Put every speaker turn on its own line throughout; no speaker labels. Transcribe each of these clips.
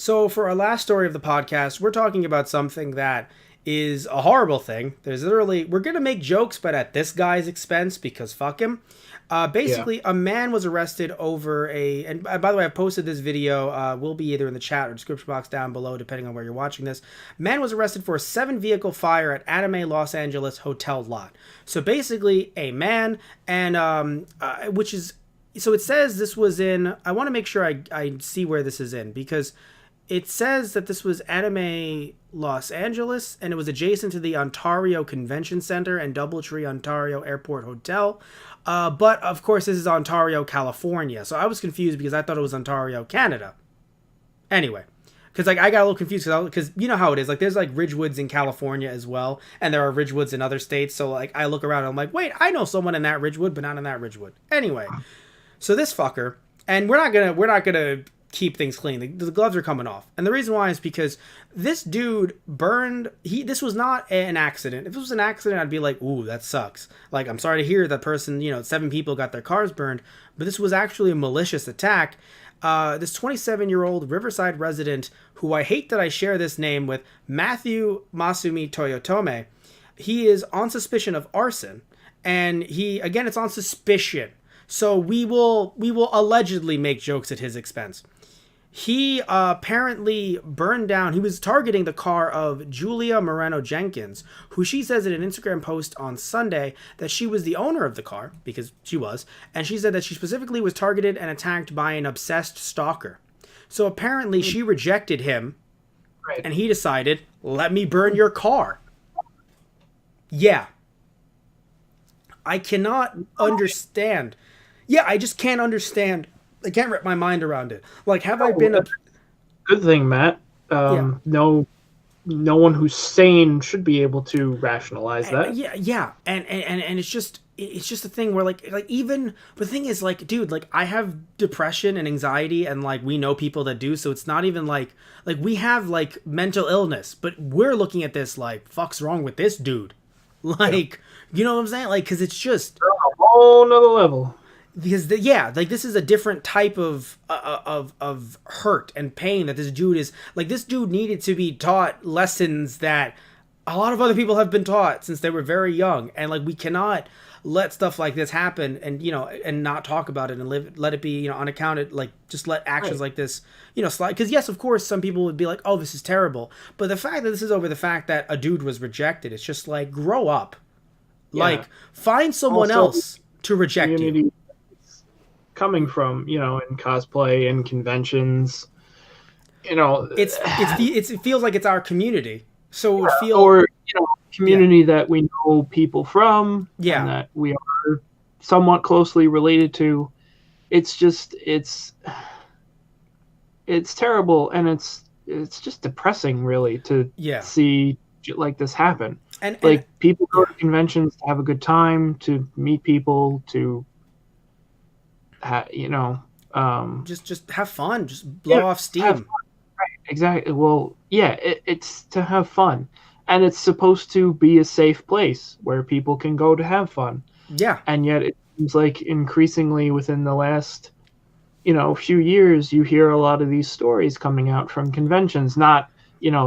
So, for our last story of the podcast, we're talking about something that is a horrible thing. There's literally, we're going to make jokes, but at this guy's expense because fuck him.
Yeah.
Basically, a man was arrested over and by the way, I posted this video, will be either in the chat or description box down below, depending on where you're watching this. Man was arrested for a 7-vehicle fire at Anime Los Angeles hotel lot. So basically, a man, and which is, so it says this was in, I want to make sure I see where this is in, because it says that this was Anime Los Angeles, and it was adjacent to the Ontario Convention Center and Doubletree Ontario Airport Hotel. But, of course, this is Ontario, California. So I was confused because I thought it was Ontario, Canada. Anyway, because I got a little confused because you know how it is. Like, there's, like, Ridgewoods in California as well, and there are Ridgewoods in other states. So, like, I look around and I'm like, wait, I know someone in that Ridgewood, but not in that Ridgewood. Anyway, so this fucker, and we're not gonna keep things clean. The gloves are coming off, and the reason why is because this dude burned. This was not an accident. If it was an accident, I'd be like, ooh, that sucks. Like, I'm sorry to hear that person. 7 people got their cars burned, but this was actually a malicious attack. This 27-year-old Riverside resident, who I hate that I share this name with, Matthew Masumi Toyotome, he is on suspicion of arson, and it's on suspicion. So we will allegedly make jokes at his expense. He apparently burned down, he was targeting the car of Julia Moreno Jenkins, who she says in an Instagram post on Sunday that she was the owner of the car, because she was, and she said that she specifically was targeted and attacked by an obsessed stalker. So apparently she rejected him,
Right.
and he decided, let me burn your car. Yeah. I cannot understand. Yeah, I just can't understand. I can't wrap my mind around it. Like, have I been a...
Good thing, Matt.
Yeah.
No one who's sane should be able to rationalize that.
Yeah, and it's just a thing where like even the thing is, like, dude, like, I have depression and anxiety, and like we know people that do, so it's not even like we have like mental illness, but we're looking at this like, fuck's wrong with this dude, like, you know what I'm saying, like, because it's just
A whole nother level.
because like, this is a different type of hurt and pain that this dude is like. This dude needed to be taught lessons that a lot of other people have been taught since they were very young, and like, we cannot let stuff like this happen and and not talk about it and let it be unaccounted, like, just let actions like this slide, because yes, of course, some people would be like, oh, this is terrible, but the fact that this is over the fact that a dude was rejected, it's just like, grow up. Like, find someone else to reject you.
Coming from, in cosplay and conventions,
it feels like it's our community, so it would feel,
or community that we know people from, and that we are somewhat closely related to. It's just it's terrible, and it's just depressing, really, to see shit like this happen. And people go to conventions to have a good time, to meet people, to
just have fun, just blow off steam.
Right, exactly. Well, yeah, it's to have fun, and it's supposed to be a safe place where people can go to have fun.
Yeah.
And yet it seems like increasingly within the last few years, you hear a lot of these stories coming out from conventions, not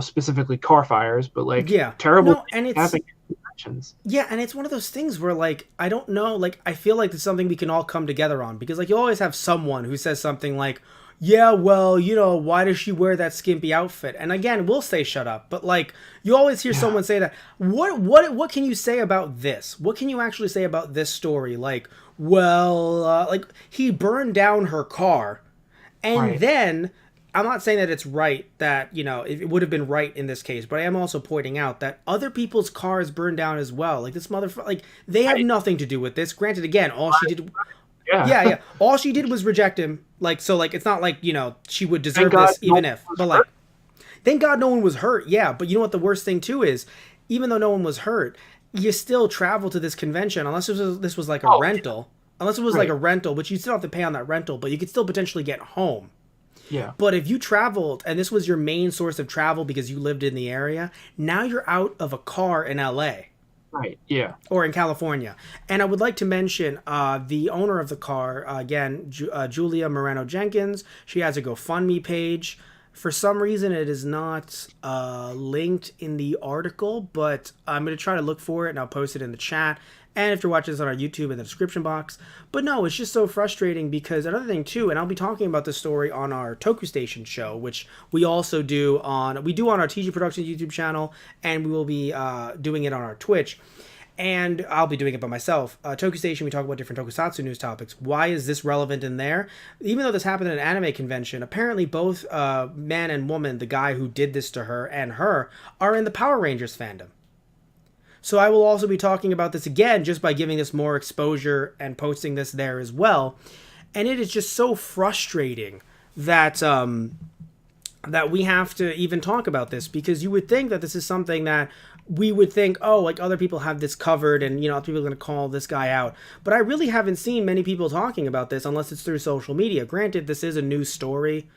specifically car fires, but like terrible things happening at conventions.
Yeah, and it's one of those things where, like, I don't know, like, I feel like it's something we can all come together on, because like, you always have someone who says something like, yeah, well, why does she wear that skimpy outfit? And again, we'll say shut up, but like, you always hear someone say that. What can you say about this? What can you actually say about this story? Like, well, like, he burned down her car, and then, I'm not saying that it's right that, it would have been right in this case, but I am also pointing out that other people's cars burned down as well. Like, this motherfucker, like, they have nothing to do with this. Granted, again, all she did... Yeah. All she did was reject him. Like, so, like, it's not like, she would deserve this even if. But, like, thank God no one was hurt. Yeah, but you know what the worst thing, too, is? Even though no one was hurt, you still travel to this convention, unless this was like a rental. Unless it was like a rental, but you still have to pay on that rental, but you could still potentially get home.
Yeah.
But if you traveled, and this was your main source of travel because you lived in the area, now you're out of a car in LA.
Right, yeah.
Or in California. And I would like to mention the owner of the car, again, Julia Moreno Jenkins. She has a GoFundMe page. For some reason, it is not linked in the article, but I'm going to try to look for it and I'll post it in the chat. And if you're watching this on our YouTube, in the description box. But no, it's just so frustrating because another thing too, and I'll be talking about this story on our Toku Station show, which we also do on our TG Productions YouTube channel, and we will be doing it on our Twitch. And I'll be doing it by myself. Toku Station, we talk about different tokusatsu news topics. Why is this relevant in there? Even though this happened at an anime convention, apparently both man and woman, the guy who did this to her and her, are in the Power Rangers fandom. So I will also be talking about this again just by giving this more exposure and posting this there as well. And it is just so frustrating that that we have to even talk about this, because you would think that this is something that we would think, oh, like other people have this covered and, you know, people are going to call this guy out. But I really haven't seen many people talking about this unless it's through social media. Granted, this is a news story.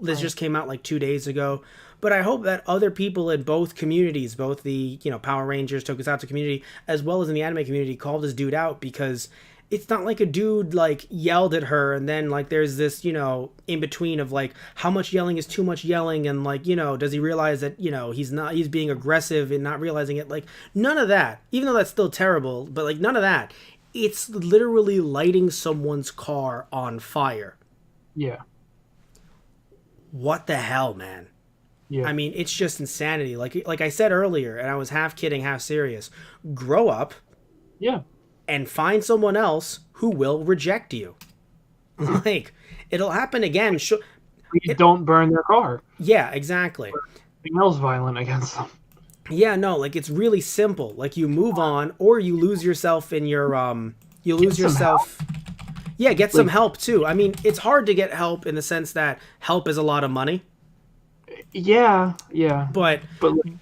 This just came out like 2 days ago. But I hope that other people in both communities, both the, you know, Power Rangers, Tokusatsu community, as well as in the anime community, call this dude out, because it's not like a dude like yelled at her and then like there's this, you know, in between of like how much yelling is too much yelling, and like, you know, does he realize that, you know, he's being aggressive and not realizing it. Like, none of that, even though that's still terrible, but like none of that. It's literally lighting someone's car on fire.
Yeah.
What the hell, man?
Yeah.
I mean, it's just insanity. Like I said earlier, and I was half kidding, half serious. Grow up.
Yeah. And
find someone else who will reject you. Like, it'll happen again.
Don't burn their car.
Yeah, exactly.
Anything else violent against them.
Yeah, no, like, it's really simple. Like, you move on, or you lose yourself in your, you lose yourself. Yeah, get some help, too. I mean, it's hard to get help in the sense that help is a lot of money.
Yeah, yeah.
But
like,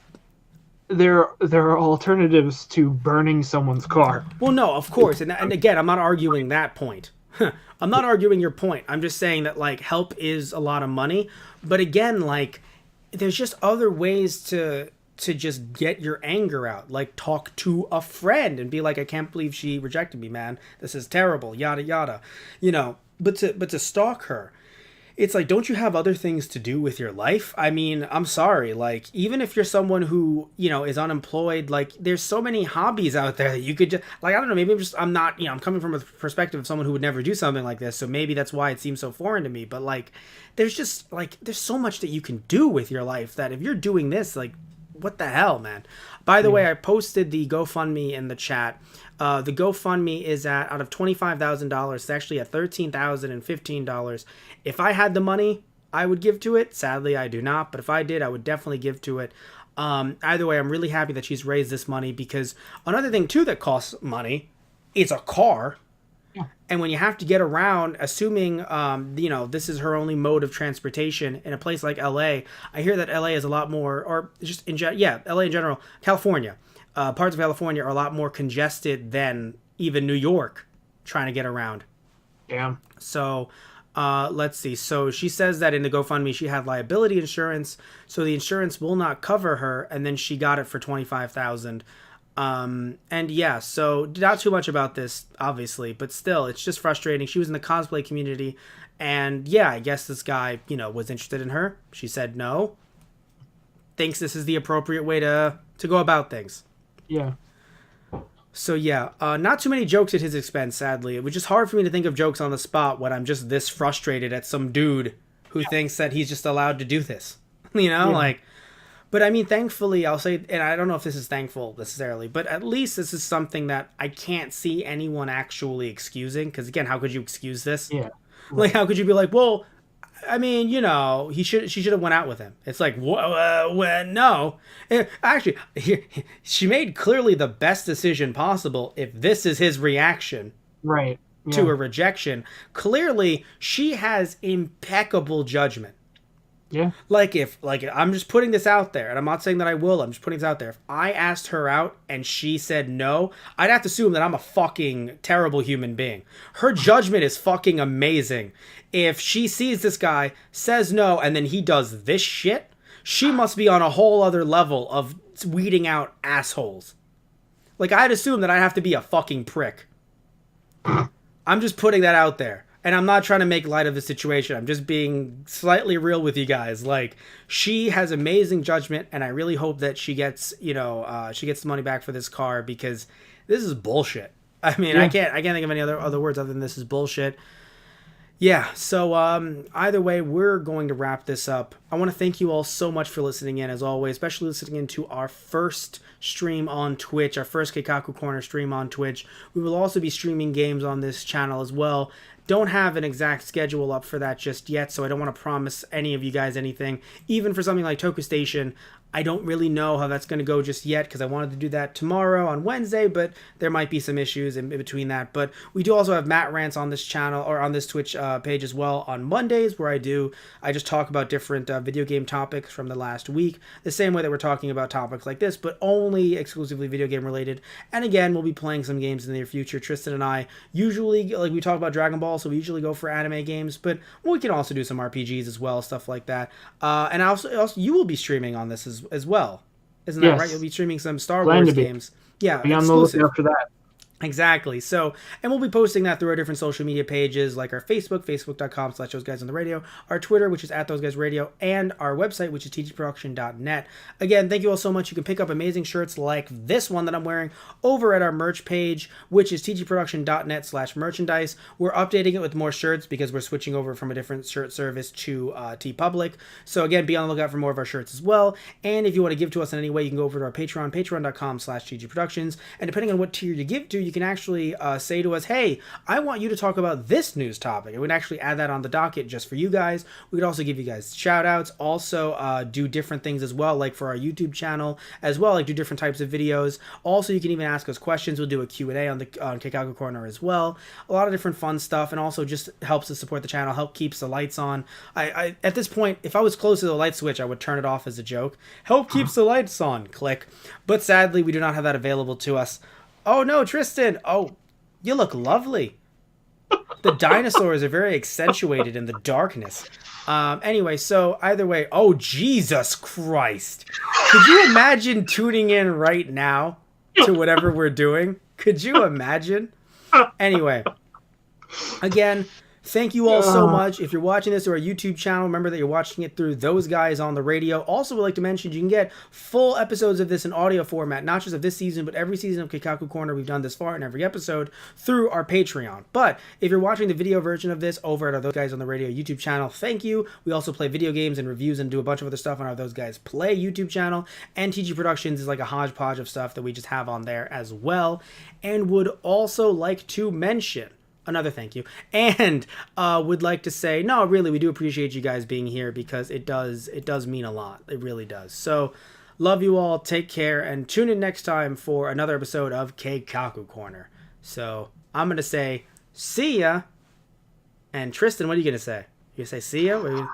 there are alternatives to burning someone's car.
Well, no, of course. And again, I'm not arguing that point. I'm not arguing your point. I'm just saying that, like, help is a lot of money. But again, like, there's just other ways to just get your anger out. Like, talk to a friend and be like, I can't believe she rejected me, man. This is terrible, yada, yada. You know, but to stalk her, it's like, don't you have other things to do with your life? I mean, I'm sorry. Like, even if you're someone who, you know, is unemployed, like, there's so many hobbies out there that you could just, like, I don't know, maybe I'm not, you know, I'm coming from a perspective of someone who would never do something like this. So maybe that's why it seems so foreign to me. But, like, there's just, like, there's so much that you can do with your life that if you're doing this, like, what the hell, man? By the way, I posted the GoFundMe in the chat. The GoFundMe is out of $25,000. It's actually at $13,015. If I had the money, I would give to it. Sadly, I do not. But if I did, I would definitely give to it. Either way, I'm really happy that she's raised this money, because another thing, too, that costs money is a car. Yeah. And when you have to get around, assuming, you know, this is her only mode of transportation in a place like LA, I hear that LA is a lot more, or just LA in general, California. Parts of California are a lot more congested than even New York trying to get around.
Yeah.
So, let's see. So she says that in the GoFundMe, she had liability insurance, so the insurance will not cover her, and then she got it for $25,000. And yeah, so not too much about this, obviously, but still, it's just frustrating. She was in the cosplay community, and yeah, I guess this guy, you know, was interested in her. She said no. Thinks this is the appropriate way to go about things.
Yeah.
So yeah, not too many jokes at his expense, sadly. It was just hard for me to think of jokes on the spot when I'm just this frustrated at some dude who thinks that he's just allowed to do this. You know, like, but I mean, thankfully, I'll say, and I don't know if this is thankful necessarily, but at least this is something that I can't see anyone actually excusing. Because again, how could you excuse this?
Yeah.
Like, how could you be like, well, I mean, you know, she should have went out with him. It's like, no. Actually, she made clearly the best decision possible if this is his reaction.
Right. Yeah.
To a rejection. Clearly, she has impeccable judgment.
Yeah.
Like, I'm just putting this out there, and I'm not saying that I will, I'm just putting this out there. If I asked her out and she said no, I'd have to assume that I'm a fucking terrible human being. Her judgment is fucking amazing. If she sees this guy, says no, and then he does this shit, she must be on a whole other level of weeding out assholes. Like, I'd assume that I'd have to be a fucking prick. I'm just putting that out there. and I'm not trying to make light of the situation. I'm just being slightly real with you guys. Like, she has amazing judgment, and I really hope that she gets, she gets the money back for this car, because this is bullshit. I mean, I can't think of any other words other than this is bullshit. Yeah, so either way, we're going to wrap this up. I want to thank you all so much for listening in, as always, especially listening in to our first stream on Twitch, our first Keikaku Corner stream on Twitch. We will also be streaming games on this channel as well. Don't have an exact schedule up for that just yet, so I don't want to promise any of you guys anything. Even for something like Toku Station, I don't really know how that's going to go just yet, because I wanted to do that tomorrow on Wednesday, but there might be some issues in between that. But we do also have Matt Rants on this channel, or on this Twitch page as well, on Mondays, where I just talk about different video game topics from the last week, the same way that we're talking about topics like this, but only exclusively video game related. And again, we'll be playing some games in the near future. Tristan and I usually, like, we talk about Dragon Ball, so we usually go for anime games, but we can also do some RPGs as well, stuff like that. And also you will be streaming on this as well. Isn't that right? You'll be streaming some Star Wars games. Yeah,
be on the lookout for that.
Exactly. So, and we'll be posting that through our different social media pages, like our Facebook, facebook.com/thoseguysontheradio, our Twitter, which is @thoseguysradio, and our website, which is tgproduction.net. Again, thank you all so much. You can pick up amazing shirts like this one that I'm wearing over at our merch page, which is tgproduction.net/merchandise. We're updating it with more shirts because we're switching over from a different shirt service to TeePublic. So again, be on the lookout for more of our shirts as well. And if you want to give to us in any way, you can go over to our Patreon, patreon.com/tgproductions. And depending on what tier you give to, you can actually say to us, hey, I want you to talk about this news topic. And we'd actually add that on the docket just for you guys. We could also give you guys shout outs, also do different things as well, like for our YouTube channel as well, like do different types of videos. Also, you can even ask us questions. We'll do a Q&A on Keikaku Corner as well. A lot of different fun stuff, and also just helps us support the channel, help keeps the lights on. I at this point, if I was close to the light switch, I would turn it off as a joke. Help keeps the lights on, click. But sadly, we do not have that available to us. Oh no, Tristan! Oh, you look lovely. The dinosaurs are very accentuated in the darkness. Anyway, so either way, oh Jesus Christ! Could you imagine tuning in right now to whatever we're doing? Could you imagine? Anyway, again, thank you all so much. If you're watching this through our YouTube channel, remember that you're watching it through Those Guys on the Radio. Also, would like to mention you can get full episodes of this in audio format, not just of this season, but every season of Keikaku Corner we've done this far in every episode through our Patreon. But if you're watching the video version of this over at our Those Guys on the Radio YouTube channel, thank you. We also play video games and reviews and do a bunch of other stuff on our Those Guys Play YouTube channel. And TG Productions is like a hodgepodge of stuff that we just have on there as well. And would also like to mention another thank you, and would like to say, no, really, we do appreciate you guys being here, because it does mean a lot. It really does. So love you all, take care, and tune in next time for another episode of Keikaku Corner. So I'm gonna say see ya, and Tristan, what are you gonna say? You gonna say see ya?